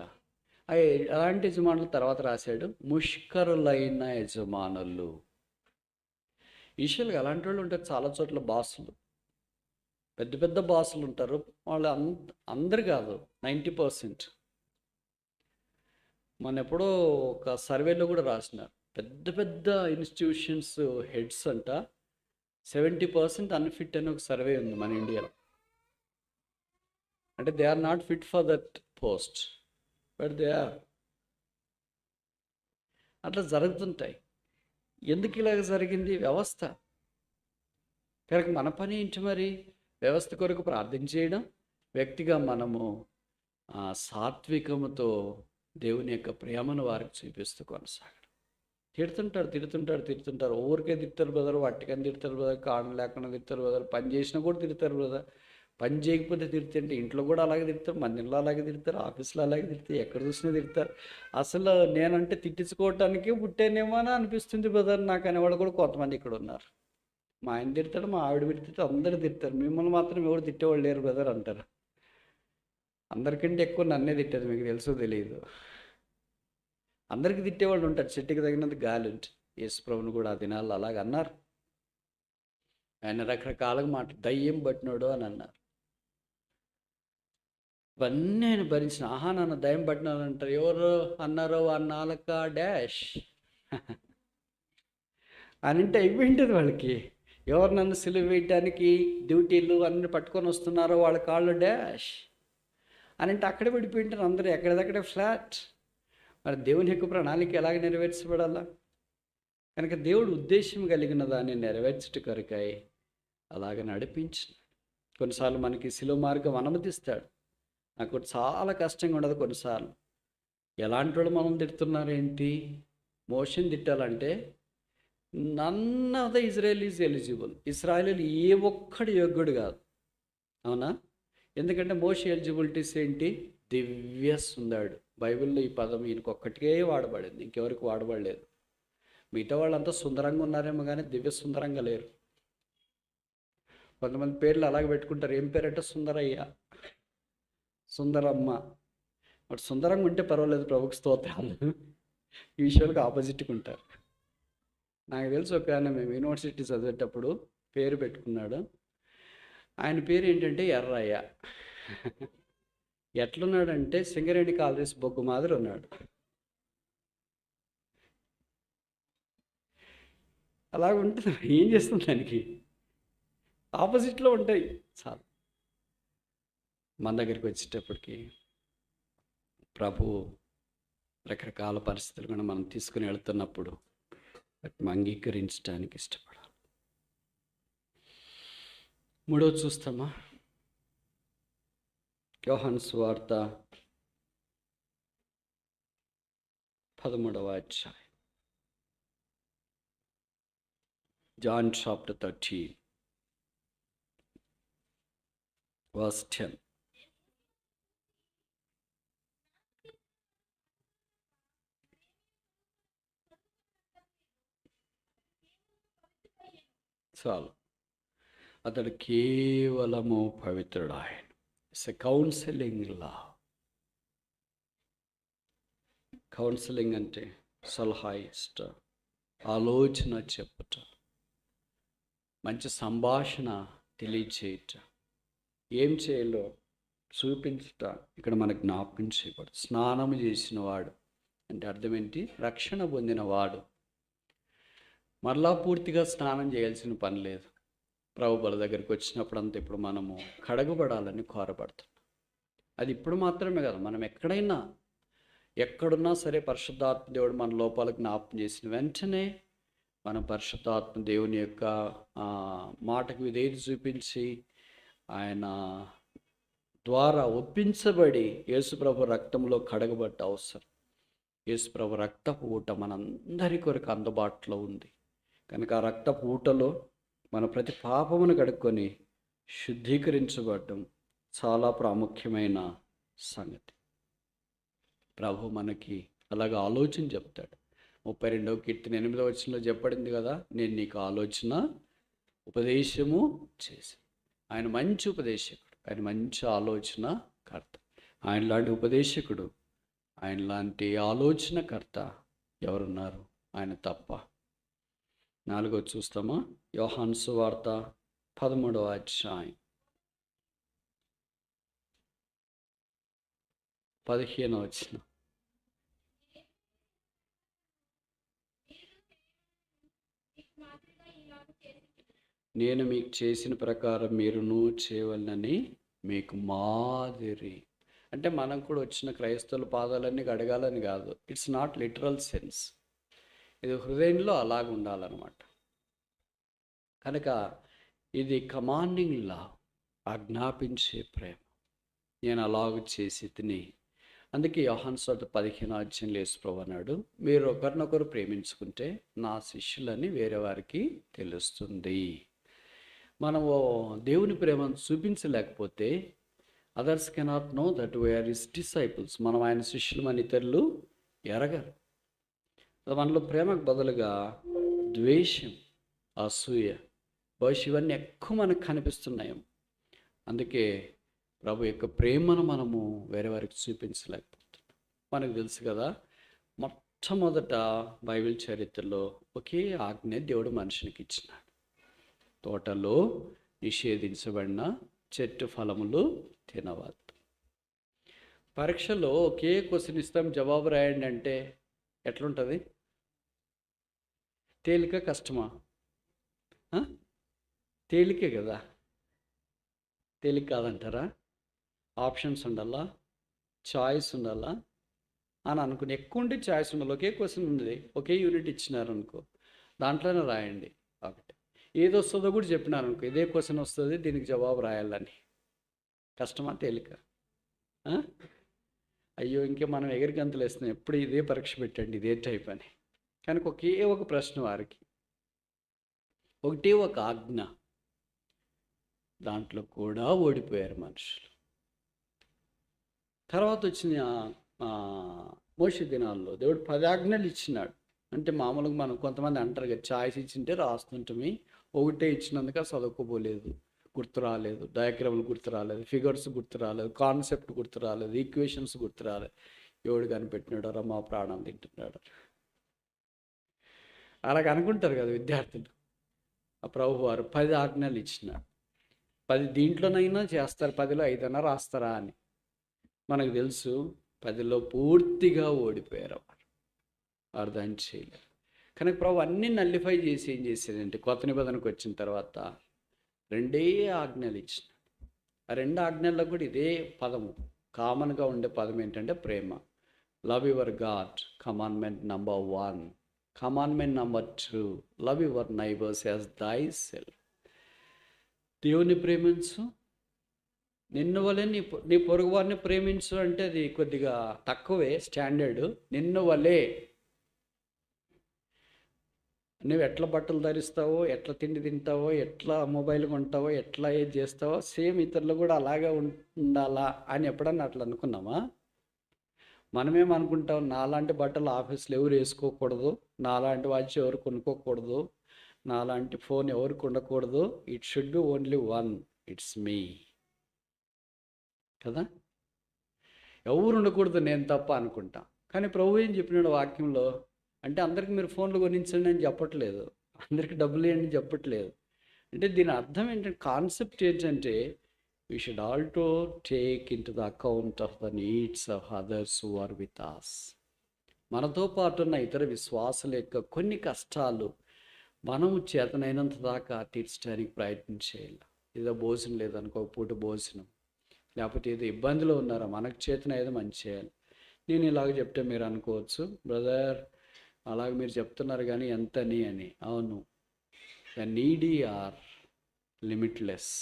అలాంటి యజమానుల తర్వాత రాశాడు, ముష్కరులైన యజమానులు. యూజువల్గా అలాంటి వాళ్ళు ఉంటారు చాలా చోట్ల, బాసులు, పెద్ద పెద్ద బాసులు ఉంటారు. వాళ్ళు అందరు కాదు, 90%. మన ఎప్పుడో ఒక సర్వేలో కూడా రాసినారు, పెద్ద పెద్ద ఇన్స్టిట్యూషన్స్ హెడ్స్ అంట 70% అన్ఫిట్ అని ఒక సర్వే ఉంది మన ఇండియాలో. అంటే they are not fit for that post, but they are. అట్లా జరుగుతుంటాయి. ఎందుకు ఇలాగ జరిగింది? వ్యవస్థ. కనుక మన పని ఏంటి మరి? వ్యవస్థ కొరకు ప్రార్థన చేయడం, వ్యక్తిగా మనము సాత్వికముతో దేవుని యొక్క ప్రేమను వారికి చూపిస్తూ కొనసాగడం. తిడుతుంటారు, ఊరికే తిడతారు బ్రదర్, వాటికని తిడతారు బ్రదర్, కారణం లేకుండా తిడతారు బ్రదర్, పని చేసినా కూడా తిడతారు బ్రదర్, పని చేయకపోతే తిడుతుంటే ఇంట్లో కూడా అలాగే తిడతారు, మందిరంలో అలాగే తిడతారు, ఆఫీస్లో అలాగే తిడతారు, ఎక్కడ చూసినా తిడతారు. అసలు నేనంటే తిట్టించుకోవటానికి పుట్టానేమో అని అనిపిస్తుంది బ్రదర్ నాకు అనేవాళ్ళు కూడా కొంతమంది ఇక్కడ ఉన్నారు. మా ఆయన తిడతాడు, మా ఆవిడ తిడతాడు, అందరు తిడతారు, మిమ్మల్ని మాత్రం ఎవరు తిట్టేవాళ్ళు లేరు బ్రదర్ అంటారు. అందరికంటే ఎక్కువ నన్నే తిట్టేది, మీకు తెలుసో తెలియదు. అందరికీ తిట్టేవాళ్ళు ఉంటారు, చెట్టుకి తగినంత గాలి ఉంటుంది. యేసుప్రభుని కూడా ఆ దినాల్లో అలాగ అన్నారు. ఆయన రకరకాలుగా మాట, దయ్యం పట్టినాడు అని అన్నారు. ఇవన్నీ ఆయన భరించిన, నన్ను దయ్యం పట్టినాడు అంటారు. ఎవరు అన్నారో ఆ నాలుక డాష్ అని అంటే అయిపోయింటుంది వాళ్ళకి. ఎవరు నన్ను సిలువ వేయటానికి డ్యూటీలు అన్ని పట్టుకొని వస్తున్నారో వాళ్ళ కాళ్ళు డాష్ అని అంటే అక్కడే పడిపోయింటారు అందరూ, ఎక్కడిదక్కడే ఫ్లాట్. మరి దేవుని యొక్క ప్రణాళిక ఎలాగ నెరవేర్చబడాలా? కనుక దేవుడు ఉద్దేశం కలిగిన దాన్ని నెరవేర్చట కొరకై అలాగ నడిపించిన. కొన్నిసార్లు మనకి శిలువ మార్గం అనుమతిస్తాడు. నాకు చాలా కష్టంగా ఉండదు కొన్నిసార్లు. ఎలాంటి వాళ్ళు మనం తిడుతున్నారేంటి? మోషేని తిట్టాలంటే none of the Israel is eligible. ఇస్రాయేలీలు ఏ ఒక్కడు యోగ్యుడు కాదు. అవునా? ఎందుకంటే మోషే ఎలిజిబిలిటీస్ ఏంటి? దివ్య సుందరుడు. బైబిల్లో ఈ పదం ఈయనకొక్కటికే వాడబడింది, ఇంకెవరికి వాడబడలేదు. మిగతా వాళ్ళంతా సుందరంగా ఉన్నారేమో కానీ దివ్య సుందరంగా లేరు. కొంతమంది పేర్లు అలాగే పెట్టుకుంటారు. ఏం పేరంటే సుందరయ్య, సుందరమ్మ. వాడు సుందరంగా ఉంటే పర్వాలేదు, ప్రభుకి స్తోత్రాలు. ఈ విషయాలకు ఆపోజిట్గా ఉంటారు. నాకు తెలుసు ఒక ఆయన, మేము యూనివర్సిటీ చదివేటప్పుడు పేరు పెట్టుకున్నాడు. ఆయన పేరు ఏంటంటే ఎర్రయ్య. ఎట్లున్నాడంటే సింగరేణి కాలరీస్ బొగ్గు మాదిరి ఉన్నాడు. అలాగ ఉంటుంది. ఏం చేస్తుంది దానికి? ఆపోజిట్లో ఉంటాయి చాలు. మన దగ్గరికి వచ్చేటప్పటికి ప్రభు రకరకాల పరిస్థితులు కూడా మనం తీసుకుని వెళ్తున్నప్పుడు వాటిని అంగీకరించడానికి ఇష్టపడాలి. మూడోది చూస్తామా? యోహాను సువార్త 13వ అధ్యాయం. John chapter 13 verse 10. చాలు. అతడు కేవలము పవిత్రుడు. ఆయన it's a counselling law. Counselling అంటే సలహా ఇష్ట, ఆలోచన చెప్పుట, మంచి సంభాషణ తెలియచేయట, ఏం చేయాలో చూపించుట. ఇక్కడ మనకు జ్ఞాపకం చేయబడు. స్నానం చేసిన వాడు అంటే అర్థం ఏంటి? రక్షణ పొందిన వాడు. మరలా పూర్తిగా స్నానం చేయాల్సిన పని లేదు. ప్రభు బల దగ్గరికి వచ్చినప్పుడు అంతా ఇప్పుడు మనము కడగబడాలని కోరబడుతున్నాం. అది ఇప్పుడు మాత్రమే కదా, మనం ఎక్కడున్నా సరే పరిశుద్ధాత్మ దేవుడు మన లోపాలకు జ్ఞాపకం చేసిన వెంటనే మనం పరిశుద్ధాత్మ దేవుని యొక్క మాటకు విధేయత చూపించి ఆయన ద్వారా ఒప్పించబడి యేసుప్రభు రక్తంలో కడగబడ్డ అవసరం. యేసుప్రభు రక్తపు ఊట మనందరి కొరకు అందుబాటులో ఉంది కనుక ఆ రక్తపు ఊటలో మన ప్రతి పాపమును కడుక్కొని శుద్ధీకరించబడటం చాలా ప్రాముఖ్యమైన సంగతి. ప్రభు మనకి అలాగ ఆలోచన చెప్తాడు. 32వ కీర్తన 8వ వచనంలో చెప్పబడింది కదా, నేను నీకు ఆలోచన ఉపదేశము చేసి. ఆయన మంచి ఉపదేశకుడు, ఆయన మంచి ఆలోచన కర్త. ఆయన లాంటి ఉపదేశకుడు, ఆయన లాంటి ఆలోచనకర్త ఎవరున్నారు? ఆయన తప్ప. 4వ చూస్తామా? యోహాను సువార్త 13వ అధ్యాయం 15వ వచనం. నేను మీకు చేసిన ప్రకారం మీరును చేయవలనని మీకు మాదిరి. అంటే మనం కూడా వచ్చిన క్రైస్తవుల పాదాలన్నీ కడగాలని కాదు. It's not literal sense. ఇది హృదయంలో అలాగ ఉండాలన్నమాట. కనుక ఇది కమాండింగ్ లా, ఆజ్ఞాపించే ప్రేమ. నేను అలాగ చేసి తిని. అందుకే యోహాను సువార్త 15వ అధ్యాయంలో యేసు ప్రభువు అన్నాడు, మీరు ఒకరినొకరు ప్రేమించుకుంటే నా శిష్యులని వేరే వారికి తెలుస్తుంది. మనము దేవుని ప్రేమను చూపించలేకపోతే others cannot know that we're his disciples. మనం ఆయన శిష్యులు అని ఇతరులు ఎరగరు. మనలో ప్రేమకు బదులుగా ద్వేషం, అసూయ, బహుశా ఇవన్నీ ఎక్కువ మనకు కనిపిస్తున్నాయి. అందుకే ప్రభు యొక్క ప్రేమను మనము వేరే వారికి చూపించలేకపోతున్నాం. మనకు తెలుసు కదా, మొట్టమొదట బైబిల్ చరిత్రలో ఒకే ఆజ్ఞ దేవుడు మనుషునికి ఇచ్చినాడు. తోటలో నిషేధించబడిన చెట్టు ఫలములు తినవద్దు. పరీక్షలో ఒకే క్వశ్చన్ ఇస్తాం, జవాబు రాయండి అంటే ఎట్లుంటుంది? తేలిక కష్టమా? తేలికే కదా. తేలిక కాదంటారా? ఆప్షన్స్ ఉండాలా, చాయిస్ ఉండాలా అని అనుకుని ఎక్కువ ఉంటే చాయిస్ ఉండాలి. ఒకే క్వశ్చన్ ఉంది, ఒకే యూనిట్ ఇచ్చినారు అనుకో, దాంట్లోనే రాయండి. కాబట్టి ఏది వస్తుందో కూడా చెప్పినారు అనుకో, ఇదే క్వశ్చన్ వస్తుంది, దీనికి జవాబు రాయాలని. కష్టమా తేలిక? ఆ? అయ్యో ఇంకే మనం ఎగిరి గంతులు వేస్తున్నాం, ఎప్పుడు ఇదే పరీక్ష పెట్టండి, ఇదే టైప్ అని. కనుక ఒకే ఒక ప్రశ్న వారికి, ఒకటే ఒక ఆజ్ఞ, దాంట్లో కూడా ఓడిపోయారు మనుషులు. తర్వాత వచ్చిన మోషే దినాల్లో దేవుడు 10 ఆజ్ఞలు ఇచ్చినాడు. అంటే మామూలుగా మనం కొంతమంది అంటారు కదా, ఛాయిస్ ఇచ్చింటే రాస్తుంటే ఒకటే ఇచ్చినందుక చదువుకోపోలేదు, గుర్తు రాలేదు, డయాగ్రాములు గుర్తు రాలేదు, ఫిగర్స్ గుర్తు రాలేదు, కాన్సెప్ట్ గుర్తు రాలేదు, ఈక్వేషన్స్ గుర్తు రాలేదు. ఎవడు కనిపెట్టినాడు రా మా ప్రాణం తింటున్నాడు అలాగ అనుకుంటారు కదా విద్యార్థులు. ఆ ప్రభు వారు 10 ఆజ్ఞలు ఇచ్చినాడు. 10 దీంట్లోనైనా చేస్తారు, 10లో 5 అయినా రాస్తారా అని. మనకు తెలుసు 10లో పూర్తిగా ఓడిపోయారు వారు, అర్థం చేయలేదు. కనుక ప్రభు అన్నీ నల్లిఫై చేసి ఏం చేసేదంటే కొత్త నిబంధనకు వచ్చిన తర్వాత 2 ఆజ్ఞలు ఇచ్చినాడు. ఆ 2 ఆజ్ఞల్లో కూడా ఇదే పదము, కామన్గా ఉండే పదం ఏంటంటే ప్రేమ. Love your God, commandment number 1. Commandment number 2, love your neighbours as thyself. దేవుని ప్రేమించు, నిన్ను వలె నీ పొరుగు వారిని ప్రేమించు అంటే అది కొద్దిగా తక్కువే స్టాండర్డ్. నిన్ను వలె నువ్వు ఎట్లా బట్టలు ధరిస్తావో, ఎట్లా తిండి తింటావో, ఎట్లా మొబైల్ కొంటావో, ఎట్లా ఏది చేస్తావో సేమ్ ఇతరులు కూడా అలాగే ఉండాలా అని ఎప్పుడన్నా అట్లా అనుకున్నామా? మనమేమనుకుంటాం, నాలాంటి బట్టలు ఆఫీస్లో ఎవరు వేసుకోకూడదు, నాలాంటి వాచ్ ఎవరు కొనుక్కోకూడదు, నాలాంటి ఫోన్ ఎవరు కొనకూడదు, it should be only one, it's me కదా. ఎవరు ఉండకూడదు నేను తప్ప అనుకుంటా. కానీ ప్రభు ఏం చెప్పినాడు వాక్యంలో అంటే, అందరికి మీరు ఫోన్లు కొనించండి అని చెప్పట్లేదు, అందరికి డబ్బులు ఇవ్వండి అని చెప్పట్లేదు. అంటే దీని అర్థం ఏంటంటే, కాన్సెప్ట్ ఏంటంటే, we should also take into the account of the needs of others who are with us. మనతో పాటు ఉన్న ఇతర విశ్వాసుల యొక్క కొన్ని కష్టాలు మనము చేతనైనంత దాకా తీర్చడానికి ప్రయత్నం చేయాలి. ఏదో భోజనం లేదనుకో, పూట భోజనం, లేకపోతే ఏదో ఇబ్బందిలో ఉన్నారా, మనకు చేతన ఏదో మంచి చేయాలి. నేను ఇలాగ చెప్తే మీరు అనుకోవచ్చు, బ్రదర్ అలాగ మీరు చెప్తున్నారు కానీ ఎంతని అని. అవును, ద నీడీ ఆర్ లిమిట్లెస్.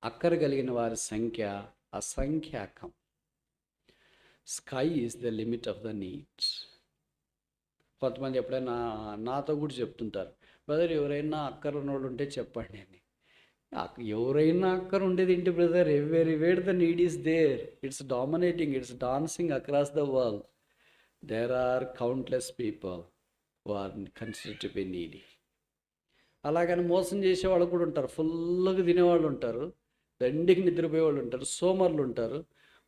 అక్కర కలిగిన వారి సంఖ్య అసంఖ్యాకం. Sky is the limit of the needs. కొంతమంది ఎప్పుడైనా నాతో కూడా చెప్తుంటారు, బ్రదర్ ఎవరైనా అక్కర ఉన్నోళ్ళు ఉంటే చెప్పండి అని. ఎవరైనా అక్కర ఉండేది ఏంటి brother, everywhere the need is there, it's dominating, it's dancing across the world. There are countless people who are considered to be needy. అలాగని మోసం చేసేవాళ్ళు కూడా ఉంటారు, ఫుల్గా తినేవాళ్ళు ఉంటారు, దండికి నిద్రపోయేవాళ్ళు ఉంటారు, సోమర్లు ఉంటారు.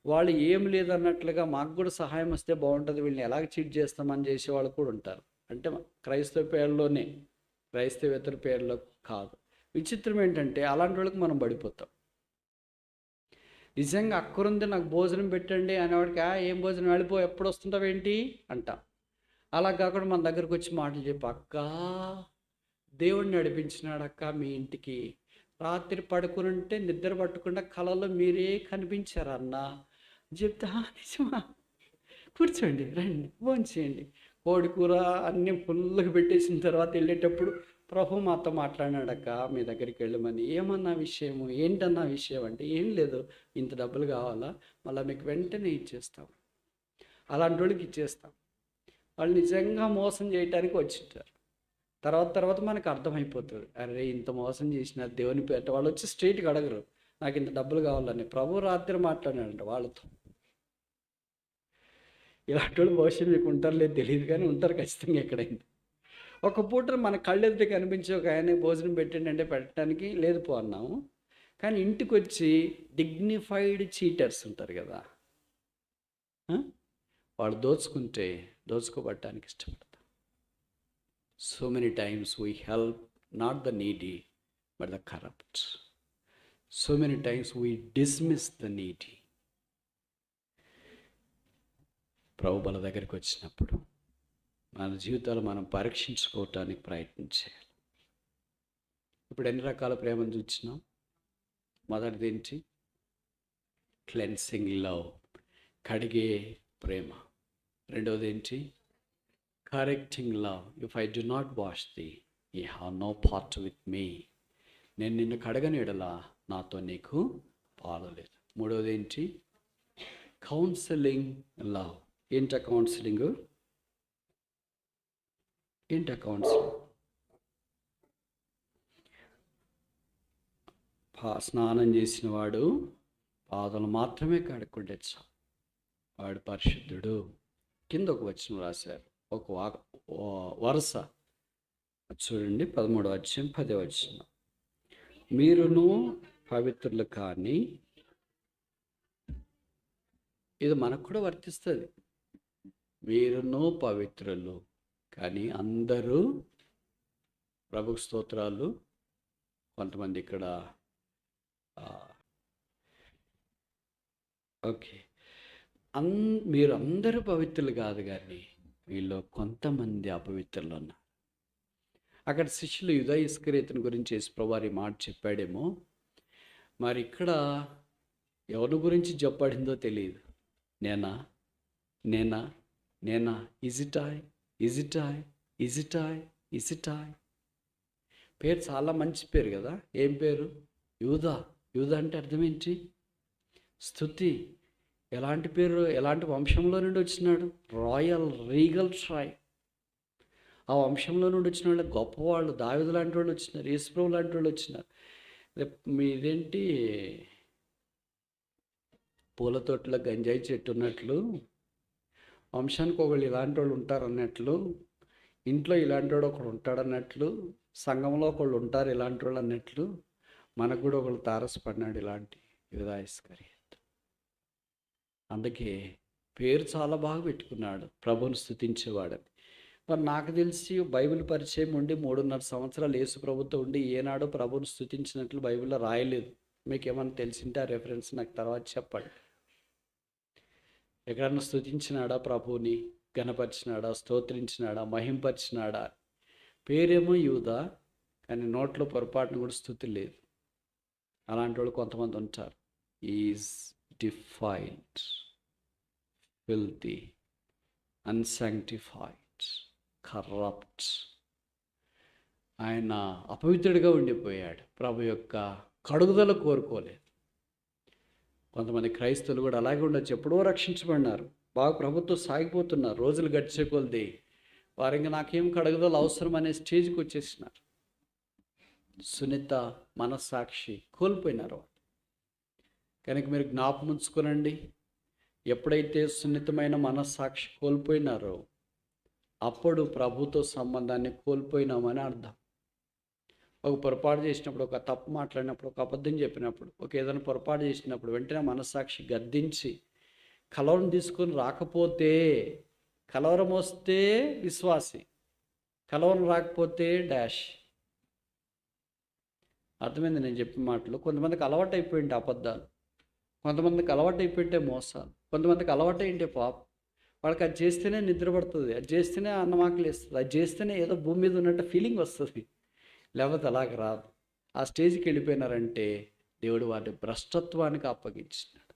వాళ్ళు ఏం లేదన్నట్లుగా మాకు కూడా సహాయం వస్తే బాగుంటుంది, వీళ్ళని ఎలాగ చీట్ చేస్తామని చేసేవాళ్ళు కూడా ఉంటారు. అంటే క్రైస్తవ పేర్లోనే, క్రైస్తవేతర పేర్లో కాదు. విచిత్రం ఏంటంటే అలాంటి వాళ్ళకి మనం పడిపోతాం. నిజంగా అక్కరుంది నాకు భోజనం పెట్టండి అనేవాడికి, ఏం భోజనం, వెళ్ళిపో, ఎప్పుడు వస్తుంటావు ఏంటి అంట. అలా కాకుండా మన దగ్గరకు వచ్చి మాటలు చెప్పి, అక్క దేవుడిని నడిపించినాడు అక్క మీ ఇంటికి, రాత్రి పడుకునుంటే నిద్ర పట్టకుండా కళలో మీరే కనిపించారు అన్న చెప్తా, నిజమా, కూర్చోండి, రండి, భోంచేయండి, కోడి కూర అన్నీ ఫుల్గా పెట్టేసిన తర్వాత వెళ్ళేటప్పుడు, ప్రభు మాతో మాట్లాడినాడక్క మీ దగ్గరికి వెళ్ళమని. ఏమన్నా విషయము, ఏంటన్నా విషయం అంటే, ఏం లేదు, ఇంత డబ్బులు కావాలా, మళ్ళీ మీకు వెంటనే ఇచ్చేస్తాం. అలాంటి వాళ్ళకి ఇచ్చేస్తాం. వాళ్ళు నిజంగా మోసం చేయటానికి వచ్చింటారు. తర్వాత మనకు అర్థమైపోతుంది, అరే ఇంత మోసం చేసిన దేవుని పేట. వాళ్ళు వచ్చి స్ట్రైట్గా అడగరు నాకు ఇంత డబ్బులు కావాలని. ప్రభు రాత్రి మాట్లాడాడంట వాళ్ళతో. ఇలాంటి వాళ్ళు భవిష్యత్తు మీకు ఉంటారు లేదు తెలియదు, కానీ ఉంటారు ఖచ్చితంగా ఎక్కడైనా. ఒక పూట మన కళ్ళెదుటి కనిపించి ఒక ఆయన భోజనం పెట్టండి అంటే పెట్టడానికి లేదు పో అన్నాము. కానీ ఇంటికి వచ్చి డిగ్నిఫైడ్ చీటర్స్ ఉంటారు కదా, వాళ్ళు దోచుకోబట్టడానికి ఇష్టపడతారు. So many times we help not the needy but the corrupt. So many times we dismiss the needy. ప్రభు బల దగ్గరికి వచ్చినప్పుడు మన జీవితాలు మనం పరీక్షించుకోవటానికి ప్రయత్నం చేయాలి. ఇప్పుడు ఎన్ని రకాల ప్రేమను చూసినాం. మొదటిది ఏంటి? క్లెన్సింగ్ లవ్, కడిగే ప్రేమ. రెండవది ఏంటి? Correcting love. If I do not wash thee you have no part with me. నేను నిన్ను కడగని ఎడలా నాతో నీకు పాలు లేదు. మూడవది ఏంటి? Counselling love. ఏంట కౌన్సిలింగ్? కౌన్సిలింగ్? స్నానం చేసిన వాడు పాదాలు మాత్రమే కడుక్కుంటే చాలు, వాడు పరిశుద్ధుడు. కింద ఒక వచనం రాశారు, ఒక వరుస చూడండి, 13వ అధ్యాయం 10వ వచనం. మీరును పవిత్రులు కానీ, ఇది మనకు కూడా వర్తిస్తుంది. మీరును పవిత్రులు కానీ అందరూ, ప్రభుకు స్తోత్రాలు. కొంతమంది ఇక్కడ ఓకే, మీరు అందరూ పవిత్రులు కాదు, కానీ వీళ్ళు కొంతమంది అపవిత్రులు ఉన్నారు. అక్కడ శిష్యులు యూదా ఇస్కరియోతుని గురించి యేసుప్రభువారు మాట చెప్పాడేమో, మరి ఇక్కడ ఎవరి గురించి చెప్పాడిందో తెలియదు. నేనా నేనా నేనా ఇజిటాయ్ ఇజిటాయ్ ఇజిటాయ్ ఇజిటాయ్. పేరు చాలా మంచి పేరు కదా. ఏం పేరు? యూదా. యూదా అంటే అర్థం ఏంటి? స్తుతి. ఎలాంటి పేరు, ఎలాంటి వంశంలో నుండి వచ్చినాడు? Royal Regal tribe. ఆ వంశంలో నుండి వచ్చిన వాళ్ళు గొప్పవాళ్ళు, దావీదు లాంటి వాళ్ళు వచ్చినారు, యేసుప్రభు లాంటి వాళ్ళు వచ్చినారు. మీదేంటి పూల తోటలో గంజాయి చెట్టు ఉన్నట్లు, వంశానికి ఒకళ్ళు ఇలాంటి వాళ్ళు ఉంటారు అన్నట్లు, ఇంట్లో ఇలాంటి వాడు ఒకడు ఉంటాడన్నట్లు, సంఘంలో ఒకళ్ళు ఉంటారు ఇలాంటి వాళ్ళు అన్నట్లు, మనకు కూడా ఒకళ్ళు తారసపడినాడు ఇలాంటి యూదా ఇస్కరియోతు. అందుకే పేరు చాలా బాగా పెట్టుకున్నాడు, ప్రభువుని స్తుతించేవాడని. మరి నాకు తెలిసి బైబిల్ పరిచయం ఉండి 3.5 సంవత్సరాలు యేసు ప్రభుతో ఉండి ఏనాడో ప్రభువుని స్తుతించినట్లు బైబిల్లో రాయలేదు. మీకు ఏమన్నా తెలిసింటే ఆ రెఫరెన్స్ నాకు తర్వాత చెప్పండి. ఎక్కడన్నా స్తుతించినాడా, ప్రభువుని గణపరిచినాడా, స్తోత్రించినాడా, మహింపరిచినాడా? పేరేమో యూదా, కానీ నోట్లో పొరపాటును కూడా స్తుతి లేదు. అలాంటి వాళ్ళు కొంతమంది ఉంటారు. Is defiled, filthy, unsanctified, corrupt. ఆయన అపవిత్రుడిగా ఉండిపోయాడు, ప్రభు యొక్క కడుగుదల కోరుకోలేదు. కొంతమంది క్రైస్తవులు కూడా అలాగే ఉండొచ్చు. ఎప్పుడో రక్షించబడినారు, బాగా ప్రభుత్వం సాగిపోతున్నారు, రోజులు గడిచే కొలది వారు ఇంకా నాకేం కడుగుదల అవసరం అనే స్టేజ్కి వచ్చేసినారు. సున్నిత మనస్సాక్షి కోల్పోయినారు. కనుక మీరు జ్ఞాపకం ఉంచుకోనండి, ఎప్పుడైతే సున్నితమైన మనస్సాక్షి కోల్పోయినారో అప్పుడు ప్రభుతో సంబంధాన్ని కోల్పోయినామని అర్థం. ఒక పొరపాటు చేసినప్పుడు, ఒక తప్పు మాట్లాడినప్పుడు, ఒక అబద్ధం చెప్పినప్పుడు, ఒక ఏదైనా పొరపాటు చేసినప్పుడు వెంటనే మనస్సాక్షి గద్దించి కలవరం తీసుకొని రాకపోతే, కలవరం వస్తే విశ్వాసి, కలవరం రాకపోతే డాష్. అర్థమైంది నేను చెప్పిన మాటలు. కొంతమందికి అలవాటు అయిపోయింటే అబద్ధాలు, కొంతమందికి అలవాటు అయిపోయింటే మోసాలు, కొంతమందికి అలవాటు అయింటే పాపం. వాళ్ళకి అది చేస్తేనే నిద్ర పడుతుంది, అది చేస్తేనే అన్నమాకలి వేస్తుంది, అది చేస్తేనే ఏదో భూమి మీద ఉన్నట్టు ఫీలింగ్ వస్తుంది, లేకపోతే అలాగ రాదు. ఆ స్టేజ్కి వెళ్ళిపోయినారంటే దేవుడు వారి భ్రష్టత్వానికి అప్పగించినాడు.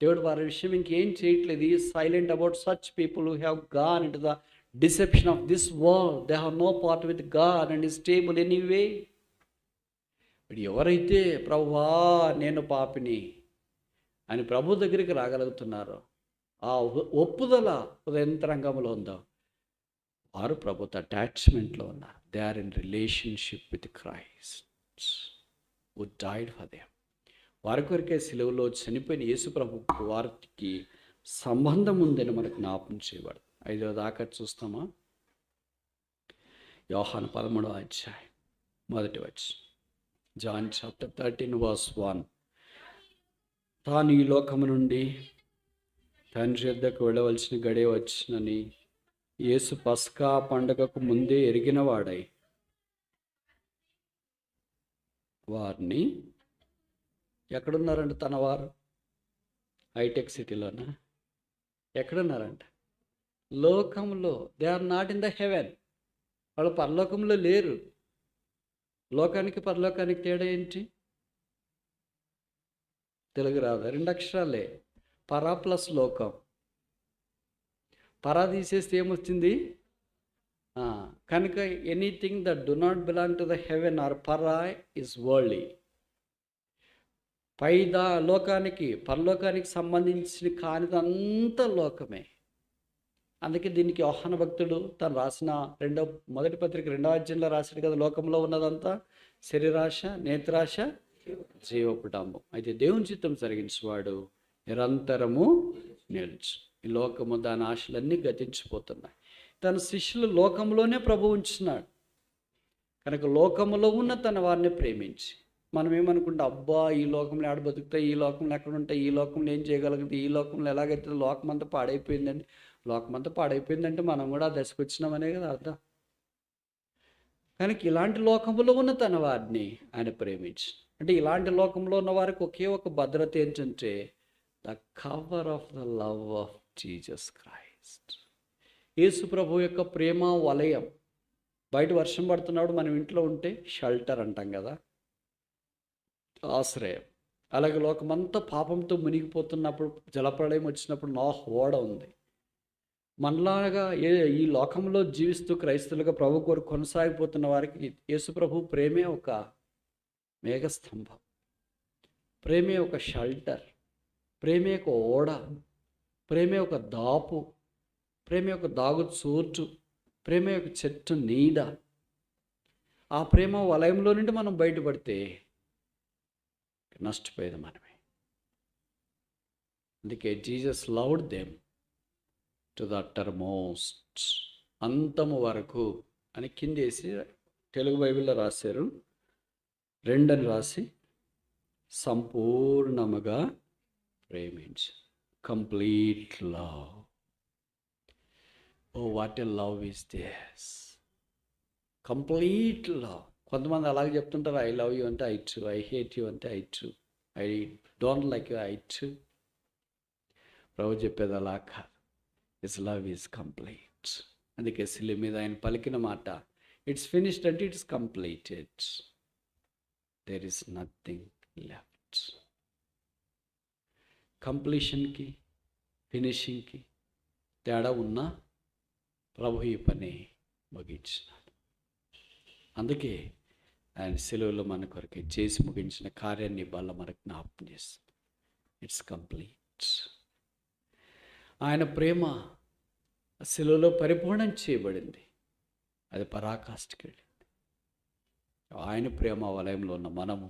దేవుడు వారి విషయం ఇంకేం చేయట్లేదు. ఈ silent about such people who have gone into the deception of this world. They have no part with God and is stable anyway. ఎవరైతే ప్రభువా నేను పాపిని అని ప్రభు దగ్గరికి రాగలుగుతున్నారో, ఆ ఒప్పుదల హృదయంతరంగంలో ఉందో, వారు ప్రభుతో అటాచ్మెంట్లో ఉన్నారు. They are in relationship with Christ who died for them. వారి కొరికే సిలువలో చనిపోయిన యేసు ప్రభుకు వారికి సంబంధం ఉందని మనకు జ్ఞాపకం చేయబడదు. 5వ దాకా చూస్తామా? యోహాను 13వ అధ్యాయం 1వ వచనం. John chapter 13 verse 1. తాను ఈ లోకము నుండి తండ్రి యొద్దకు వెళ్ళవలసిన గడియ వచ్చినని యేసు పస్కా పండుగకు ముందే ఎరిగినవాడై వారిని, ఎక్కడున్నారంట తన వారు? హైటెక్ సిటీలోనా? ఎక్కడున్నారంట? లోకంలో. They are not in the heaven. వాళ్ళు పరలోకంలో లేరు. లోకానికి పరలోకానికి తేడా ఏంటి? తెలుగు రాదా? 2 అక్షరాలే, పరా ప్లస్ లోకం. పరా తీసేస్తే ఏమొచ్చింది? కనుక anything that do not belong to the heaven or పరా ఇస్ వరల్డ్లీ. లోకానికి పరలోకానికి సంబంధించిన కానిదంతా లోకమే. అందుకే దీనికి యోహాను భక్తుడు తను రాసిన మొదటి పత్రిక 2వ అధ్యాయంలో రాశాడు కదా, లోకంలో ఉన్నదంతా శరీరాశ, నేత్రాశ, జీవపుటంబం. అయితే దేవుని చిత్తం జరిగించేవాడు నిరంతరము నిలుచు. ఈ లోకము దాని ఆశలన్నీ గతించిపోతున్నాయి. తన శిష్యులు లోకంలోనే ప్రభు ఉంచున్నాడు కనుక లోకములో ఉన్న తన వారిని ప్రేమించి, మనం ఏమనుకుంటాం, అబ్బా ఈ లోకంలో ఆడ బతుకుతాయి, ఈ లోకంలో ఎక్కడ ఉంటాయి, ఈ లోకంలో ఏం చేయగలుగుతాయి, ఈ లోకంలో ఎలాగైతే లోకమంతా పాడైపోయిందండి. లోకమంతా పాడైపోయిందంటే మనం కూడా ఆ దశకు వచ్చినామనే కదా అర్థం. కనుక ఇలాంటి లోకంలో ఉన్న తన వారిని ఆయన ప్రేమించి, అంటే ఇలాంటి లోకంలో ఉన్న వారికి ఒకే ఒక భద్రత ఏంటంటే the cover of the love of Jesus Christ. యేసు ప్రభు యొక్క ప్రేమ వలయం. బయట వర్షం పడుతున్నప్పుడు మనం ఇంట్లో ఉంటే షెల్టర్ అంటాం కదా, ఆశ్రయం. అలాగే లోకమంతా పాపంతో మునిగిపోతున్నప్పుడు, జలప్రళయం వచ్చినప్పుడు నోహు ఓడ ఉంది. మనలాగా ఈ లోకంలో జీవిస్తూ క్రైస్తవులుగా ప్రభు కొరకు కొనసాగిపోతున్న వారికి యేసు ప్రభు ప్రేమే ఒక మేఘస్తంభం, ప్రేమే ఒక షెల్టర్, ప్రేమే ఒక ఓడ, ప్రేమే ఒక దాపు, ప్రేమే ఒక దాగు చోటు, ప్రేమే ఒక చెట్టు నీడ. ఆ ప్రేమ వలయంలో నుండి మనం బయటపడితే నష్టపోయేది మనమే. అందుకే Jesus loved them to the uttermost, అంతము వరకు అని కిందేసి తెలుగు బైబిల్లో రాశారు. 2 అని రాసి సంపూర్ణముగా ప్రేమించు. Complete love. Oh what a love is this, complete love. కొంతమంది అలాగే చెప్తుంటారు, ఐ లవ్ యూ అంటే I true, I hate you అంటే I true, I don't like you I true. ప్రభు చెప్పేది అలా కాదు. His love is complete. అందుకే శిలువ మీద ఆయన పలికిన మాట, ఇట్స్ ఫినిష్డ్ అంటే it's completed, there is nothing left. కంప్లీషన్కి ఫినిషింగ్కి తేడా ఉన్నా ప్రభు ఈ పని ముగించినాడు. అందుకే ఆయన శిలువలో మన కొరకే చేసి ముగించిన కార్యాన్ని బల్ల మనకు జ్ఞాపకం చేస్తుంది. It's complete. ఆయన ప్రేమ శిలువలో పరిపూర్ణం చేయబడింది, అది పరాకాష్ఠకి వెళ్ళింది. ఆయన ప్రేమ వలయంలో ఉన్న మనము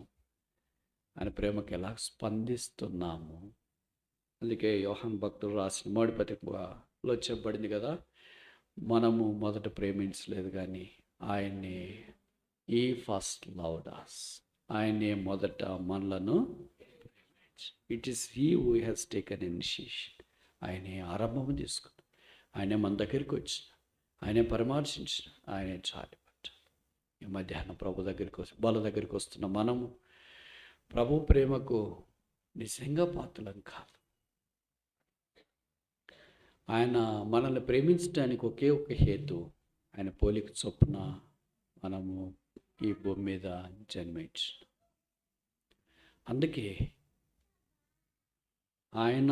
ఆయన ప్రేమకి ఎలా స్పందిస్తున్నాము. అందుకే యోహాను భక్తుడు రాసిన మొదటి పత్రికలో చెప్పబడింది కదా, మనము మొదట ప్రేమించలేదు కానీ ఆయన్ని ఈ ఫస్ట్ లవ్డ్ us, ఆయనే మొదట మనలను ప్రేమించి. It is he who has taken initiation. ఆయనే ఆరంభము తీసుకున్నాడు, ఆయనే మన దగ్గరికి వచ్చిన, ఆయనే పరామర్శించిన, ఆయనే చాలిపట్టాడు. ఈ మధ్యాహ్నం ప్రభు దగ్గరికి బల దగ్గరికి వస్తున్న మనము ప్రభు ప్రేమకు నిజంగా పాత్రలం కాదు. ఆయన మనల్ని ప్రేమించడానికి ఒకే ఒక హేతు, ఆయన పోలిక చొప్పున మనము ఈ భూమి మీద జన్మించిన. అందుకే ఆయన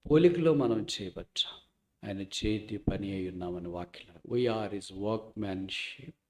పోలికలో మనం చేయబట్టాం, ఆయన చేతి పని అయి ఉన్నామని వాక్యం. We are his workmanship